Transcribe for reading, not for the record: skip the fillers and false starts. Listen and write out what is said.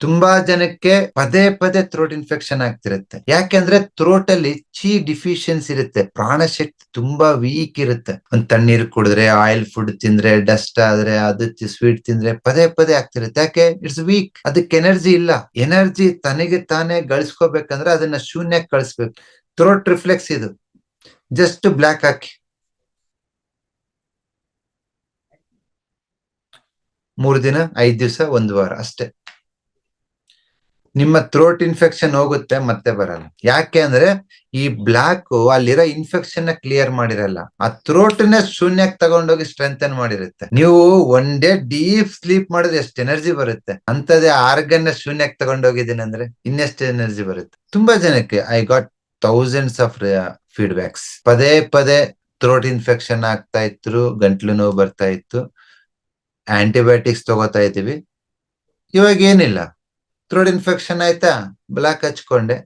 ತುಂಬಾ ಜನಕ್ಕೆ ಪದೇ ಪದೇ ಥ್ರೋಟ್ ಇನ್ಫೆಕ್ಷನ್ ಆಗ್ತಿರುತ್ತೆ. ಯಾಕೆಂದ್ರೆ ಥ್ರೋಟ್ ಅಲ್ಲಿ ಚಿ ಡಿಫಿಷಿಯನ್ಸಿ ಇರುತ್ತೆ, ಪ್ರಾಣಶಕ್ತಿ ತುಂಬಾ ವೀಕ್ ಇರುತ್ತೆ. ಒಂದ್ ತಣ್ಣೀರ್ ಕುಡಿದ್ರೆ, ಆಯಿಲ್ ಫುಡ್ ತಿಂದ್ರೆ, ಡಸ್ಟ್ ಆದ್ರೆ, ಅದು ಸ್ವೀಟ್ ತಿಂದ್ರೆ ಪದೇ ಪದೇ ಆಗ್ತಿರುತ್ತೆ. ಯಾಕೆ? It's weak. ಅದಕ್ಕೆ ಎನರ್ಜಿ ಇಲ್ಲ. ಎನರ್ಜಿ ತನಗೆ ತಾನೇ ಗಳಿಸ್ಕೋಬೇಕಂದ್ರೆ ಅದನ್ನ ಶೂನ್ಯಕ್ಕೆ ಕಳಿಸ್ಬೇಕು. ಥ್ರೋಟ್ ರಿಫ್ಲೆಕ್ಸ್ ಇದು. ಜಸ್ಟ್ ಬ್ಲಾಕ್ ಹಾಕಿ 3 ದಿನ, 5 ದಿವಸ, 1 ವಾರ ಅಷ್ಟೇ. ನಿಮ್ಮ ಥ್ರೋಟ್ ಇನ್ಫೆಕ್ಷನ್ ಹೋಗುತ್ತೆ, ಮತ್ತೆ ಬರಲ್ಲ. ಯಾಕೆ ಅಂದ್ರೆ ಈ ಬ್ಲಾಕ್ ಅಲ್ಲಿರೋ ಇನ್ಫೆಕ್ಷನ್ ಕ್ಲಿಯರ್ ಮಾಡಿರಲ್ಲ, ಆ ಥ್ರೋಟ್ ನೇ ಶೂನ್ಯಕ್ಕೆ ತಗೊಂಡೋಗಿ ಸ್ಟ್ರೆಂಥನ್ ಮಾಡಿರುತ್ತೆ. ನೀವು ಒನ್ ಡೇ ಡೀಪ್ ಸ್ಲೀಪ್ ಮಾಡಿದ್ರೆ ಎಷ್ಟು ಎನರ್ಜಿ ಬರುತ್ತೆ, ಅಂತದೇ ಆರ್ಗನ್ ಶೂನ್ಯಕ್ಕೆ ತಗೊಂಡೋಗಿದ್ದೀನಿ ಅಂದ್ರೆ ಇನ್ನೆಷ್ಟು ಎನರ್ಜಿ ಬರುತ್ತೆ. ತುಂಬಾ ಜನಕ್ಕೆ I got thousands of feedbacks. ಪದೇ ಪದೇ ಥ್ರೋಟ್ ಇನ್ಫೆಕ್ಷನ್ ಆಗ್ತಾ ಇತ್ತು, ಗಂಟ್ಲು ನೋವು ಬರ್ತಾ ಇತ್ತು, ಆಂಟಿಬಯೋಟಿಕ್ಸ್ ತಗೋತಾ ಇದೀವಿ, ಇವಾಗ ಏನಿಲ್ಲ. ಥ್ರೋಟ್ ಇನ್ಫೆಕ್ಷನ್ ಆಯ್ತಾ, ಬ್ಲಾಕ್ ಹಚ್ಕೊಂಡೆ.